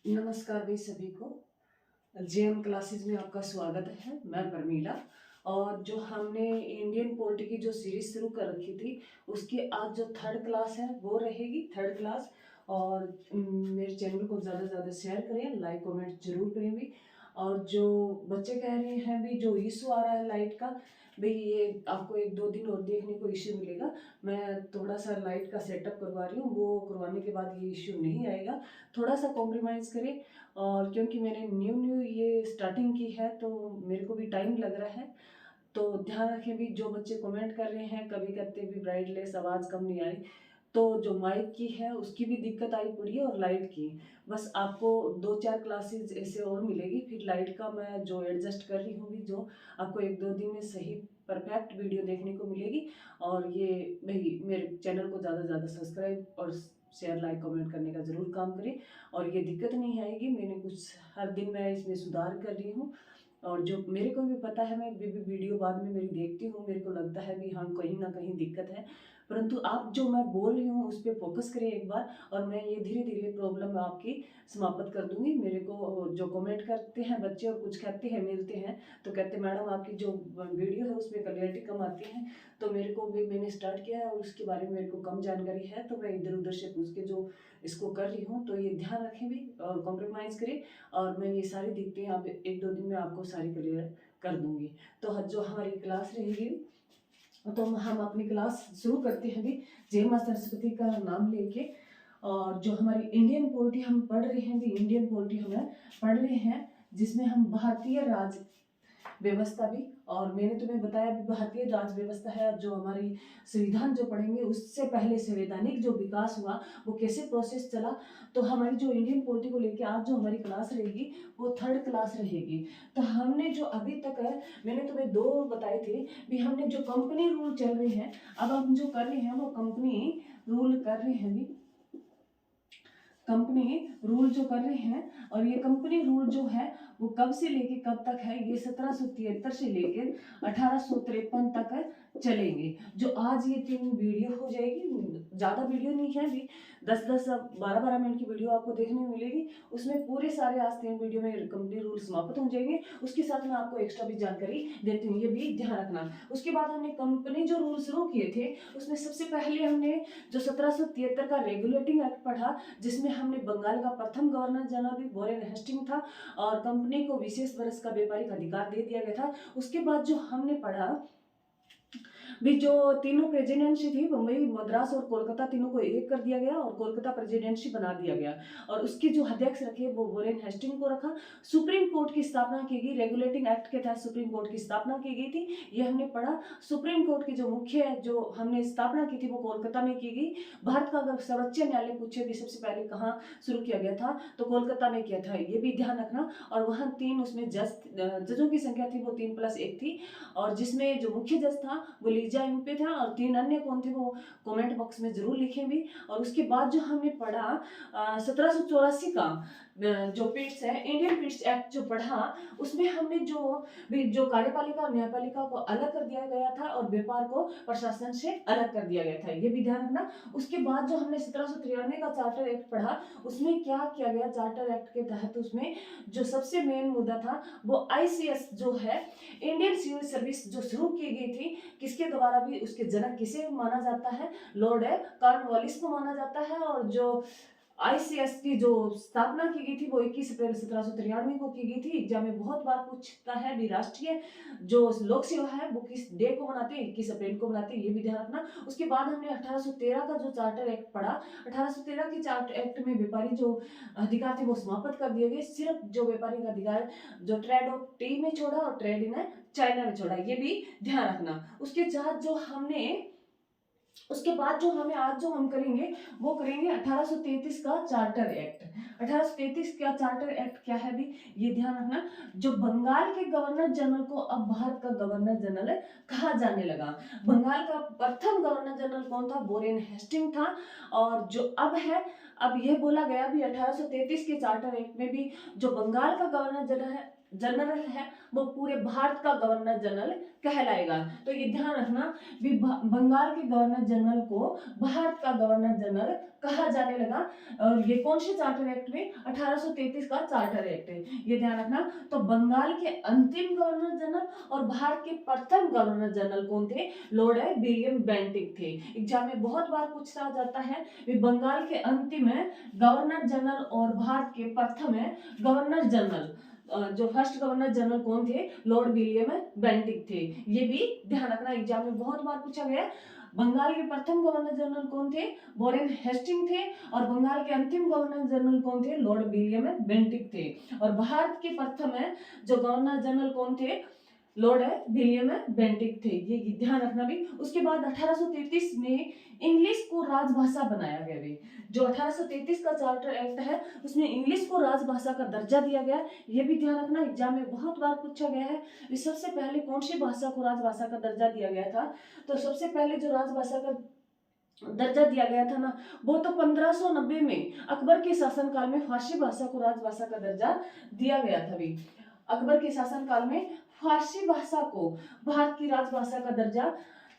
नमस्कार भाई सभी को। जेएम क्लासेस में आपका स्वागत है। मैं परमीला। और जो हमने इंडियन पॉलिटी की जो सीरीज शुरू कर रखी थी उसकी आज जो थर्ड क्लास है वो रहेगी थर्ड क्लास। और मेरे चैनल को ज़्यादा से ज़्यादा शेयर करें, लाइक कमेंट जरूर करें भी। और जो बच्चे कह रहे हैं भी जो इशू आ रहा है लाइट का, भाई ये आपको 1-2 दिन और देखने को इश्यू मिलेगा। मैं थोड़ा सा लाइट का सेटअप करवा रही हूँ, वो करवाने के बाद ये इश्यू नहीं आएगा। थोड़ा सा कॉम्प्रोमाइज़ करें। और क्योंकि मैंने न्यू ये स्टार्टिंग की है तो मेरे को भी टाइम लग रहा है, तो ध्यान रखें भी। जो बच्चे कमेंट कर रहे हैं कभी कहते भी ब्राइटनेस आवाज़ कम नहीं आ रही, तो जो माइक की है उसकी भी दिक्कत आई पड़ी है और लाइट की। बस आपको 2-4 क्लासेस ऐसे और मिलेगी, फिर लाइट का मैं जो एडजस्ट कर रही हूँ भी, जो आपको 1-2 दिन में सही परफेक्ट वीडियो देखने को मिलेगी। और ये भाई मेरे चैनल को ज़्यादा से ज़्यादा सब्सक्राइब और शेयर लाइक कमेंट करने का ज़रूर काम करें। और ये दिक्कत नहीं आएगी, मैंने कुछ हर दिन मैं इसमें सुधार कर रही हूँ। और जो मेरे को भी पता है, मैं भी वीडियो बाद में मेरी देखती हूँ, मेरे को लगता है भी हाँ कहीं ना कहीं दिक्कत है, परंतु आप जो मैं बोल रही हूँ उस पर फोकस करें एक बार। और मैं ये धीरे धीरे प्रॉब्लम आपकी समाप्त कर दूंगी। मेरे को जो कमेंट करते हैं बच्चे और कुछ कहते हैं, मिलते हैं तो कहते हैं मैडम आपकी जो वीडियो है उसमें क्लियरिटी कम आती है। तो मेरे को भी, मैंने स्टार्ट किया है और उसके बारे में मेरे को कम जानकारी है, तो मैं इधर उधर से पूछ के जो इसको कर रही हूँ। तो ये ध्यान रखें भी और कॉम्प्रोमाइज़ करें। और मैं ये सारी दिक्कतें आप 1-2 दिन में आपको सारी क्लियर कर दूंगी। तो जो हमारी क्लास रहेगी, तो हम अपनी क्लास शुरू करते हैं भी जय मां सरस्वती का नाम लेके। और जो हमारी इंडियन पॉलिटी हम पढ़ रहे हैं भी, इंडियन पॉलिटी हमें पढ़ रहे हैं जिसमें हम भारतीय राज व्यवस्था भी, और मैंने तुम्हें बताया भी भारतीय राज व्यवस्था है। जो हमारी संविधान जो पढ़ेंगे उससे पहले संवैधानिक जो विकास हुआ वो कैसे प्रोसेस चला। तो हमारी जो इंडियन पॉलिटी को लेके आज जो हमारी क्लास रहेगी वो थर्ड क्लास रहेगी। तो हमने जो अभी तक है, मैंने तुम्हें 2 बताए थे भी, हमने जो कंपनी रूल चल रहे हैं, अब हम जो कर रहे हैं वो कंपनी रूल कर रहे हैं भी, कंपनी रूल जो कर रहे हैं। और ये कंपनी रूल जो है वो कब से लेके कब तक है, ये 1773 से लेके 1853 तक चलेंगे। जो आज ये 3 वीडियो हो जाएगी, ज़्यादा वीडियो नहीं है भी, 10-10 12-12 मिनट की वीडियो आपको देखने को मिलेगी। उसमें पूरे सारे आज 3 वीडियो में कंपनी रूल समाप्त हो जाएंगे। उसके साथ मैं आपको एक्स्ट्रा भी जानकारी देती हूँ, ये भी ध्यान रखना। उसके बाद हमने कंपनी जो रूल शुरू किए थे उसमें सबसे पहले हमने जो 1773 का रेगुलेटिंग एक्ट पढ़ा, जिसमें हमने बंगाल का प्रथम गवर्नर जनरल भी वॉरेन हेस्टिंग था और कंपनी को विशेष वर्ष का व्यापारिक अधिकार दे दिया गया था। उसके बाद जो हमने पढ़ा भी, जो तीनों प्रेसिडेंसी थी, मुंबई, मद्रास और कोलकाता, तीनों को एक कर दिया गया और कोलकाता प्रेसिडेंसी बना दिया गया। और उसके जो अध्यक्ष रखे वो वॉरेन हेस्टिंग को रखा। सुप्रीम कोर्ट की स्थापना की गई, रेगुलेटिंग एक्ट के तहत सुप्रीम कोर्ट की स्थापना की गई थी, ये हमने पढ़ा। सुप्रीम कोर्ट की जो मुख्य जो हमने स्थापना की थी वो कोलकाता में की गई। भारत का अगर सर्वोच्च न्यायालय पूछे भी सबसे पहले कहाँ शुरू किया गया था, तो कोलकाता में किया था, ये भी ध्यान रखना। और वहाँ 3 उसमें जजों की संख्या थी वो 3+1 थी। और जिसमें जो मुख्य जज था वो लीजा एमपे था, और 3 अन्य कौन थे वो कमेंट बॉक्स में जरूर लिखें भी। और उसके बाद जो हमने पढ़ा 1784 का जो पिट्स है, इंडियन पिट्स एक्ट जो पढ़ा, उसमें हमने जो कार्यपालिका और न्यायपालिका को अलग कर दिया गया था और व्यापार को प्रशासन से अलग कर दिया गया था, ये भी ध्यान रखना। उसके बाद जो हमने 1793 का चार्टर एक्ट पढ़ा, उसमें क्या किया गया चार्टर एक्ट के तहत, उसमें जो सबसे मेन मुद्दा था वो आईसीएस जो है, इंडियन सिविल सर्विस जो शुरू की गई थी, किसके द्वारा भी, उसके जनक किसे माना जाता है, लॉर्ड कॉर्नवालिस को माना जाता है। और जो आईसीएस की जो स्थापना की गई थी वो 21 अप्रैल 1793 को की गई थी। एग्जाम में बहुत बार पूछता है भी, राष्ट्रीय जो लोक सेवा है वो किस डे को मनाते हैं, 21 अप्रैल को मनाते हैं, ये भी ध्यान रखना। उसके बाद हमने 1813 का जो चार्टर एक्ट पढ़ा। 1813 के चार्टर एक्ट में व्यापारी जो अधिकार थे वो समाप्त कर दिए गए। सिर्फ जो व्यापारी का अधिकार जो ट्रेड ऑफ टी में छोड़ा और ट्रेड इन चाइना में छोड़ा, ये भी ध्यान रखना। उसके बाद जो हमें आज जो हम करेंगे वो करेंगे 1833 का चार्टर एक्ट। 1833 का चार्टर एक्ट क्या है भी, ये ध्यान रखना। जो बंगाल के गवर्नर जनरल को अब भारत का गवर्नर जनरल कहा जाने लगा। बंगाल का प्रथम गवर्नर जनरल कौन था, वॉरेन हेस्टिंग था। और जो अब यह बोला गया भी 1833 के चार्टर एक्ट में भी, जो बंगाल का गवर्नर जनरल है जनरल है वो पूरे भारत का गवर्नर जनरल कहलाएगा। तो ये ध्यान रखना भी बंगाल के गवर्नर जनरल को भारत का गवर्नर जनरल कहा जाने लगा। और ये कौन से चार्टर एक्ट में? 1833 का चार्टर एक्ट है, ये ध्यान रखना। तो बंगाल के अंतिम गवर्नर जनरल और भारत के प्रथम गवर्नर जनरल कौन थे? लॉर्ड विलियम बेंटिक थे। एग्जाम में बहुत बार पूछा जाता है भी बंगाल के अंतिम है गवर्नर जनरल और भारत के प्रथम है गवर्नर जनरल। जो फर्स्ट गवर्नर जनरल कौन थे? लॉर्ड विलियम बेंटिक थे। ये भी ध्यान रखना, एग्जाम में बहुत बार पूछा गया। बंगाल के प्रथम गवर्नर जनरल कौन थे? वॉरेन हेस्टिंग थे। और बंगाल के अंतिम गवर्नर जनरल कौन थे? लॉर्ड विलियम बेंटिक थे। और भारत के प्रथम है जो गवर्नर जनरल कौन थे? लॉर्ड विलियम बेंटिक थे। ये ध्यान रखना भी। उसके बाद 1833 में इंग्लिश को राजभाषा बनाया गया भी। जो 1833 का चार्टर एक्ट है उसमें इंग्लिश को राजभाषा का दर्जा दिया गया। ये भी ध्यान रखना, एग्जाम में बहुत बार पूछा गया है। सबसे पहले कौन सी भाषा को राजभाषा का दर्जा दिया गया था? तो सबसे पहले जो राजभाषा का दर्जा दिया गया था ना, वो तो 1590 में अकबर के शासनकाल में फारसी भाषा को राजभाषा का दर्जा दिया गया था भी। अकबर के शासनकाल में फारसी भाषा को भारत की राजभाषा का दर्जा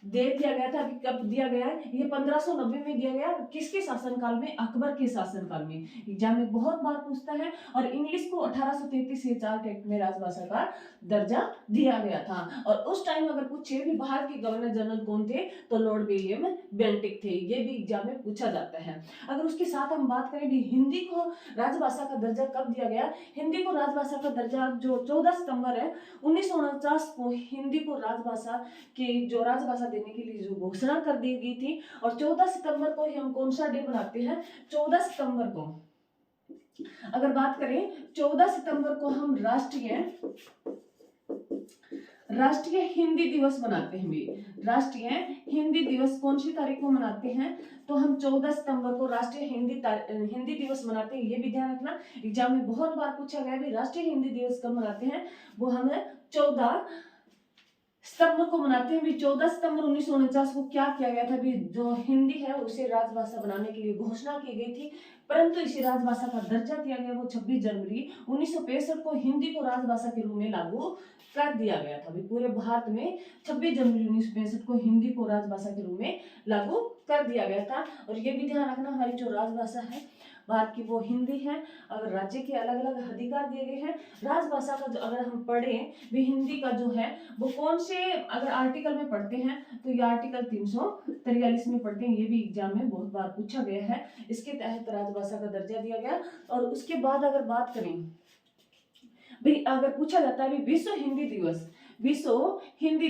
दे दिया गया था। अभी कब दिया गया है? ये 1590 में दिया गया। किसके शासनकाल में? अकबर के शासनकाल में। एग्जाम में बहुत बार पूछता है। और इंग्लिश को 1833 के चार्टर एक्ट में राजभाषा का दर्जा दिया गया था। और उस टाइम अगर पूछे भी भारत के गवर्नर जनरल कौन थे, तो लॉर्ड विलियम बेंटिक थे। ये भी एग्जाम में पूछा जाता है। अगर उसके साथ हम बात करें भी हिंदी को राजभाषा का दर्जा कब दिया गया? हिंदी को राजभाषा का दर्जा जो 14 सितंबर है 1949 को हिंदी को राजभाषा की जो राजभाषा देने के लिए जो घोषणा कर दी गई थी। और 14 सितंबर को ही हम कौन सा डे मनाते हैं? 14 सितंबर को अगर बात करें 14 सितंबर को हम राष्ट्रीय हिंदी दिवस मनाते हैं भी। राष्ट्रीय हिंदी दिवस कौन सी तारीख को मनाते हैं? तो हम 14 सितंबर को राष्ट्रीय हिंदी दिवस मनाते हैं। ये भी ध्यान रखना, एग्जाम में बहुत बार पूछा गया है। राष्ट्रीय हिंदी दिवस कब मनाते हैं? वो हम 14 सितंबर को मनाते हैं भी। 14 सितंबर 1949 को क्या किया गया था भी? जो हिंदी है उसे राजभाषा बनाने के लिए घोषणा की गई थी, परंतु इसे राजभाषा का दर्जा दिया गया। वो 26 जनवरी 1965 को हिंदी को राजभाषा के रूप में लागू कर दिया गया था। पूरे भारत में 26 जनवरी 1965 को हिंदी को राजभाषा के रूप में लागू कर दिया गया था। और ये भी ध्यान रखना, हमारी जो राजभाषा है भारत की वो हिंदी है। अगर राज्य के अलग अलग अधिकार दिए गए हैं। राजभाषा का जो अगर हम पढ़ें भी हिंदी का जो है वो कौन से अगर आर्टिकल में पढ़ते हैं तो ये आर्टिकल 343 में पढ़ते हैं। ये भी एग्जाम में बहुत बार पूछा गया है। इसके तहत राजभाषा का दर्जा दिया गया। और उसके बाद अगर बात करें भाई, अगर पूछा जाता है विश्व हिंदी दिवस, विश्व हिंदी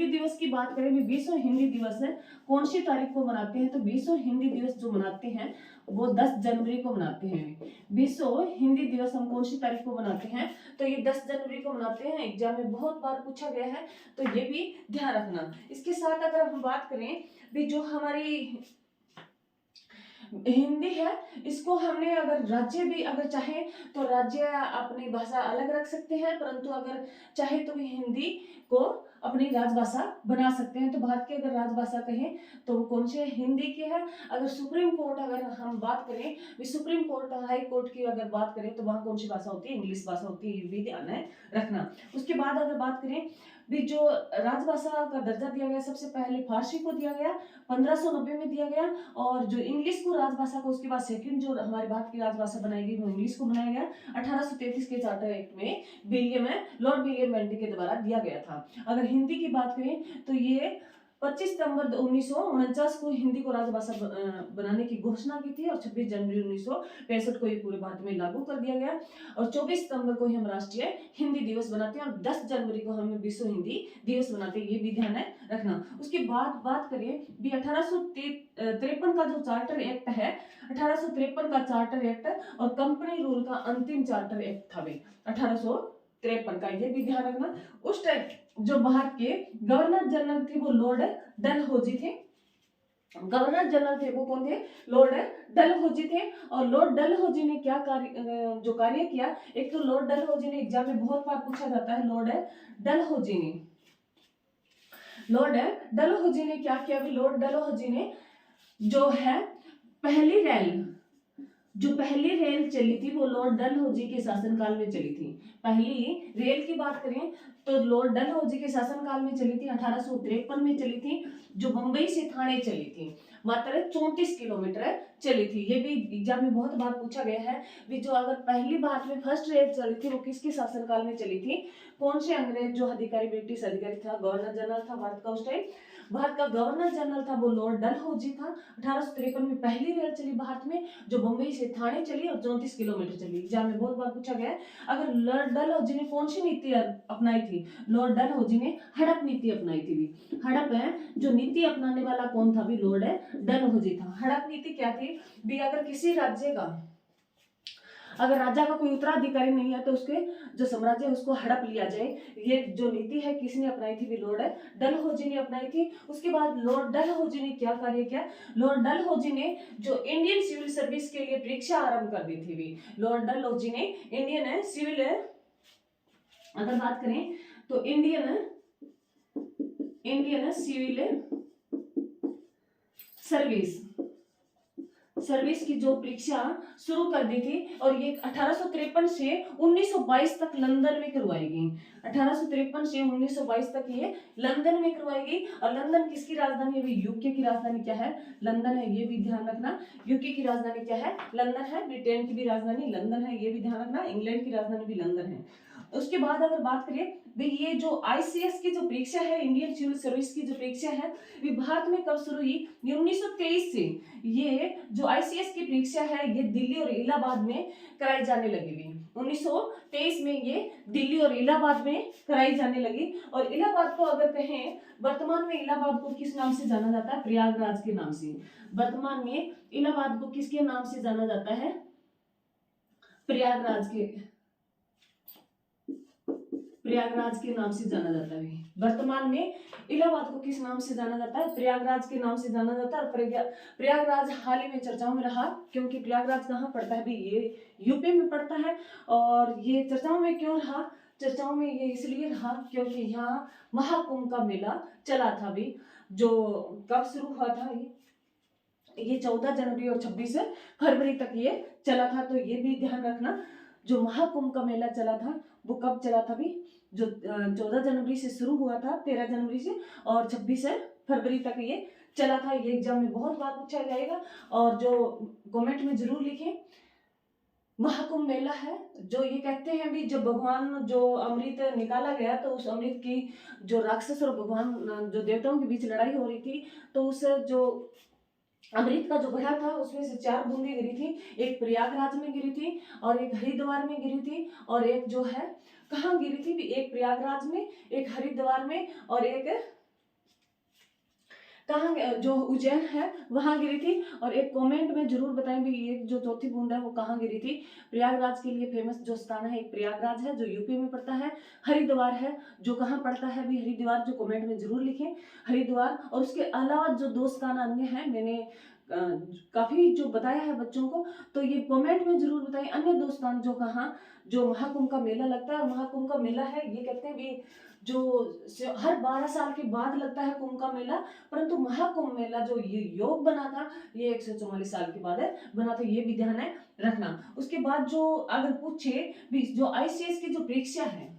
दिवस की बात करें भी। विश्व हिंदी दिवस है कौन सी तारीख को मनाते हैं? तो विश्व हिंदी दिवस जो मनाते हैं वो 10 जनवरी को मनाते हैं। विश्व हिंदी दिवस हम कौन सी तारीख को मनाते हैं? तो ये 10 जनवरी को मनाते हैं। एग्जाम में बहुत बार पूछा गया है, तो ये भी ध्यान रखना। इसके साथ अगर हम बात करें भी जो हमारी हिंदी है, इसको हमने अगर राज्य भी अगर चाहे तो राज्य अपनी भाषा अलग रख सकते हैं, परंतु अगर चाहे तो हिंदी को अपनी राजभाषा बना सकते हैं। तो भारत की अगर राजभाषा कहें तो वो कौन से? हिंदी की है। अगर सुप्रीम कोर्ट अगर हम बात करें, सुप्रीम कोर्ट हाई कोर्ट की अगर बात करें तो वहां कौन सी भाषा होती है? इंग्लिश भाषा होती है। ये भी ध्यान है रखना। उसके बाद अगर बात करें भी जो राजभाषा का दर्जा दिया गया, सबसे पहले फारसी को दिया गया 1590 में दिया गया। और जो इंग्लिश को राजभाषा को उसके बाद सेकंड जो हमारे भारत की राजभाषा बनाई गई वो इंग्लिश को बनाया गया 1833 के चार्टर एक्ट में लॉर्ड विलियम बेंटिक के द्वारा दिया गया था। अगर हिंदी की बात करें तो ये 25 सितंबर 1949 को हिंदी को राजभाषा बनाने की घोषणा की थी। और 26 जनवरी 1965 को ये पूरे भारत में लागू कर दिया गया। और 24 सितंबर को हम राष्ट्रीय हिंदी दिवस बनाते हैं। और 10 जनवरी को हम विश्व हिंदी दिवस बनाते हैं। ये भी ध्यान है रखना। उसके बाद बात करें भी 1853 का जो चार्टर एक्ट है, 1853 का चार्टर एक्ट और कंपनी रूल का अंतिम चार्टर एक्ट था भाई 1853 का। ये भी ध्यान रखना। उस टाइम जो भारत के गवर्नर जनरल थे वो लॉर्ड डलहौजी थे। गवर्नर जनरल थे वो कौन थे? लॉर्ड डलहौजी थे। और लॉर्ड डलहौजी ने क्या कार्य किया? एक तो लॉर्ड डलहौजी ने एग्जाम में बहुत बार पूछा जाता है। लॉर्ड डलहौजी ने क्या किया? लॉर्ड डलहौजी ने जो है पहली रेल जो पहली रेल चली थी वो लॉर्ड डलहौजी के शासनकाल में चली थी। पहली रेल की बात करें तो लॉर्ड डलहौजी के शासनकाल में चली थी, 1853 में चली थी, जो बंबई से थाने चली थी, मात्र 34 किलोमीटर चली थी। ये भी एग्जाम में बहुत बार पूछा गया है भी, जो अगर पहली बार में फर्स्ट रेल चली थी वो किसके शासनकाल में चली थी, कौन से अंग्रेज जो अधिकारी ब्रिटिश अधिकारी था, गवर्नर जनरल था भारत का उस टाइम, भारत का गवर्नर जनरल था वो लॉर्ड डलहौजी था। 1853 में पहली रेल चली भारत में, जो बंबई से थाने चली और 34 किलोमीटर चली। एग्जाम में बहुत बार पूछा गया है। अगर लॉर्ड डलहौजी ने कौन सी नीति अपनाई थी, लॉर्ड डलहौजी ने हड़प नीति अपनाई थी। भी हड़प है जो नीति अपनाने वाला कौन था, भी लॉर्ड डलहौजी था। हड़प नीति क्या थी भी, अगर किसी राज्य का, अगर राजा का कोई उत्तराधिकारी नहीं है तो उसके जो साम्राज्य है उसको हड़प लिया जाए। ये जो नीति है किसने अपनाई थी, भी लॉर्ड डलहौजी ने अपनाई थी। उसके बाद लॉर्ड डलहौजी ने क्या कार्य किया, लॉर्ड डलहौजी ने जो इंडियन सिविल सर्विस के लिए परीक्षा आरंभ कर दी थी। भी लॉर्ड डलहौजी ने इंडियन सिविल, अगर बात करें तो इंडियन सिविल सर्विस की जो परीक्षा शुरू कर दी थी, और ये 1853 से 1922 तक लंदन में करवाई गई। 1853 से 1922 तक ये लंदन में करवाई गई। और लंदन किसकी राजधानी है, यूके की राजधानी क्या है, लंदन है, ये भी ध्यान रखना। यूके की राजधानी क्या है, लंदन है। ब्रिटेन की भी राजधानी लंदन है, ये भी ध्यान रखना। इंग्लैंड की राजधानी भी लंदन है। उसके बाद अगर बात करें भाई, ये जो आईसीएस की जो परीक्षा है, इंडियन सिविल सर्विस की जो परीक्षा है, ये भारत में कब शुरू हुई, ये 1923 से ये जो आईसीएस की परीक्षा है ये दिल्ली और इलाहाबाद में कराई जाने लगी हुई। 1923 में ये दिल्ली और इलाहाबाद में कराई जाने लगी। और इलाहाबाद को अगर कहें, वर्तमान में इलाहाबाद को किस नाम से जाना जाता है, प्रयागराज के नाम से। वर्तमान में इलाहाबाद को किसके नाम से जाना जाता है, प्रयागराज के नाम से जाना जाता है। वर्तमान में इलाहाबाद को किस नाम से जाना जाता है, प्रयागराज के नाम से जाना जाता है। और प्रयागराज हाल ही में चर्चाओं में रहा, क्योंकि प्रयागराज कहाँ पड़ता है भी, ये यूपी में पड़ता है। और ये चर्चाओं में क्यों रहा, चर्चाओं में ये इसलिए रहा क्योंकि यहाँ महाकुंभ का मेला चला था। भी जो कब शुरू हुआ था, ये 14 जनवरी और 26 फरवरी तक ये चला था। तो ये भी ध्यान रखना, जो महाकुंभ का मेला चला था वो कब चला था भी, जो 14 जनवरी से शुरू हुआ था, 13 जनवरी से, और 26 फरवरी तक ये चला था। ये एग्जाम में बहुत बार पूछा जाएगा। और जो कमेंट में जरूर लिखें, महाकुंभ मेला है जो ये कहते हैं भी, जब भगवान जो अमृत निकाला गया तो उस अमृत की जो राक्षस और भगवान जो देवताओं के बीच लड़ाई हो रही थी, तो उस जो अमृत का जो घड़ा था उसमें से 4 बूंदें गिरी थी। एक प्रयागराज में गिरी थी, और एक हरिद्वार में गिरी थी, और एक जो है कहाँ गिरी थी, एक प्रयागराज में, एक हरिद्वार में, और एक कहाँ जो उज्जैन है वहां गिरी थी। और एक कमेंट में जरूर बताएं भी, ये जो चौथी बूंद है वो कहाँ गिरी थी। प्रयागराज के लिए फेमस जो स्थान है, एक प्रयागराज है जो यूपी में पड़ता है, हरिद्वार है जो कहाँ पड़ता है भी, हरिद्वार, जो कमेंट में जरूर लिखें हरिद्वार। और उसके अलावा जो 2 स्थान अन्य है, मैंने काफी जो बताया है बच्चों को, तो ये कमेंट में जरूर बताएं अन्य 2 स्थान जो कहाँ, जो महाकुंभ का मेला लगता है। महाकुंभ का मेला है, ये कहते हैं भी जो हर 12 साल के बाद लगता है कुंभ का मेला, परंतु महाकुंभ मेला जो ये योग बना था, ये 144 साल के बाद बना था। ये भी ध्यान है रखना। उसके बाद जो अगर पूछे भी, जो आईसीएस की जो परीक्षा है,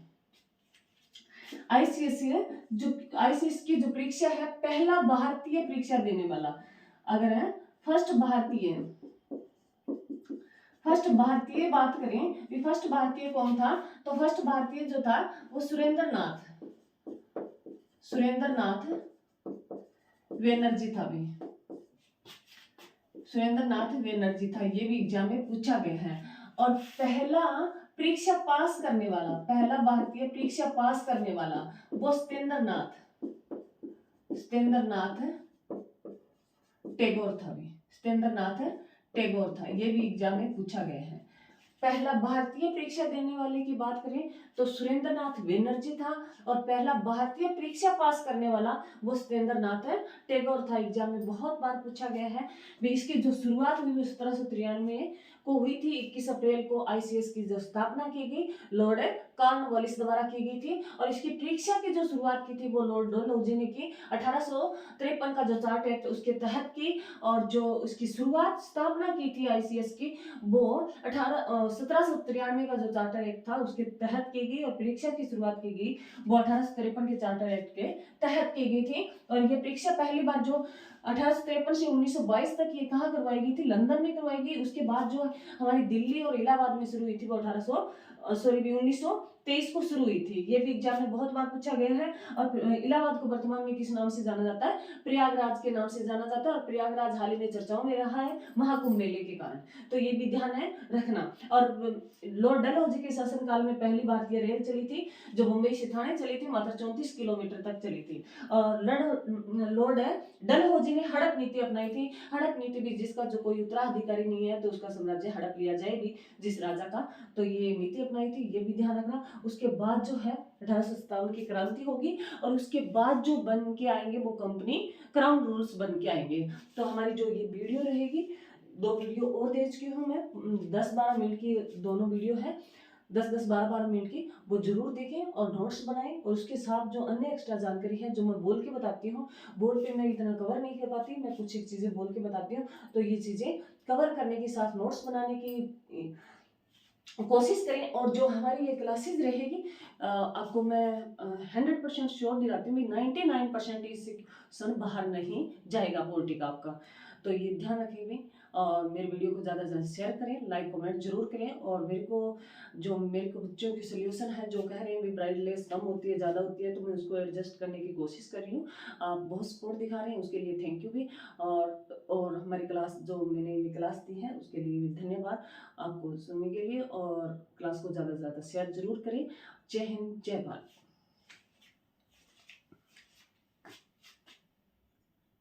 आईसीएस की जो परीक्षा है, पहला भारतीय परीक्षा देने वाला अगर है, फर्स्ट भारतीय बात करें भी, फर्स्ट भारतीय कौन था, तो फर्स्ट भारतीय जो था वो सुरेंद्र नाथ बैनर्जी था। भी सुरेंद्र नाथ बैनर्जी था। ये भी एग्जाम में पूछा गया है। और पहला परीक्षा पास करने वाला, पहला भारतीय परीक्षा पास करने वाला वो सत्येंद्र नाथ टैगोर था। भी सत्येंद्र नाथ टैगोर था। ये भी एग्जाम में पूछा गया है। पहला भारतीय परीक्षा देने वाले की बात करें तो सुरेंद्र नाथ बैनर्जी था, और पहला भारतीय परीक्षा पास करने वाला वो सत्येंद्र नाथ टैगोर था। एग्जाम में बहुत बार पूछा गया है। इसकी जो शुरुआत हुई 1793 को हुई थी। 21 अप्रैल को आईसीएस की जो स्थापना की गई लॉर्ड कॉर्नवालिस द्वारा की गई थी और इसकी परीक्षा की जो शुरुआत की थी वो लॉर्ड डलहौजी ने की। 1853 का जो चार्ट एक्ट उसके तहत की और जो उसकी शुरुआत स्थापना की थी आईसीएस की वो 1793 का जो चार्टर एक्ट था उसके तहत की गई और परीक्षा की शुरुआत की गई वो 1853 के चार्टर एक्ट के तहत की गई थी। और ये परीक्षा पहली बार जो 1853 से 1922 तक ये कहाँ करवाई गई थी, लंदन में करवाई गई। उसके बाद जो हमारी दिल्ली और इलाहाबाद में शुरू हुई थी वो 1923 को शुरू हुई थी। ये भी एग्जाम में बहुत बार पूछा गया है। और इलाहाबाद को वर्तमान में किस नाम से जाना जाता है, प्रयागराज के नाम से जाना जाता है। और प्रयागराज हाल ही में चर्चाओं में रहा है महाकुंभ मेले के कारण, तो ये भी ध्यान है रखना। और लॉर्ड डलहौजी के शासनकाल में पहली भारतीय रेल चली थी जो मुंबई से थाने चली थी, मात्र 34 किलोमीटर तक चली थी। और लॉर्ड डलहौजी ने हड़प नीति अपनाई थी। हड़प नीति भी जिसका जो कोई उत्तराधिकारी नहीं है तो उसका साम्राज्य हड़प लिया जाएगी जिस राजा का, तो ये नीति अपनाई थी, ये भी ध्यान रखना। उसके बाद जो है 1857 की क्रांति होगी और उसके बाद जो बन के आएंगे वो कंपनी क्राउन रूल्स बन के आएंगे। तो हमारी जो ये वीडियो रहेगी, 2 वीडियो और दे चुकी हूँ मैं, 10-12 मिनट की दोनों वीडियो है, 10-10 12-12 मिनट की, वो जरूर देखें और नोट्स बनाएं। और उसके साथ जो अन्य एक्स्ट्रा जानकारी है जो मैं बोल के बताती हूँ, बोल पे मैं इतना कवर नहीं कर पाती, मैं कुछ एक चीज़ें बोल के बताती हूँ, तो ये चीज़ें कवर करने के साथ नोट्स बनाने की कोशिश करें। और जो हमारी ये क्लासेस रहेगी आपको मैं 100% श्योर दिलाती हूँ, 99% इससे बाहर नहीं जाएगा पॉलिटिक आपका, तो ये ध्यान रखेंगे। और मेरे वीडियो को ज़्यादा से ज़्यादा शेयर करें, लाइक कमेंट जरूर करें। और मेरे को बच्चों की सोल्यूशन है जो कह रहे हैं भी ब्राइटनेस कम होती है ज़्यादा होती है, तो मैं उसको एडजस्ट करने की कोशिश कर रही हूँ। आप बहुत सपोर्ट दिखा रहे हैं, उसके लिए थैंक यू भी। और हमारी क्लास जो मैंने ये क्लास दी है उसके लिए भी धन्यवाद आपको सुनने के लिए। और क्लास को ज़्यादा से ज़्यादा शेयर जरूर करें। जय हिंद, जय भारत।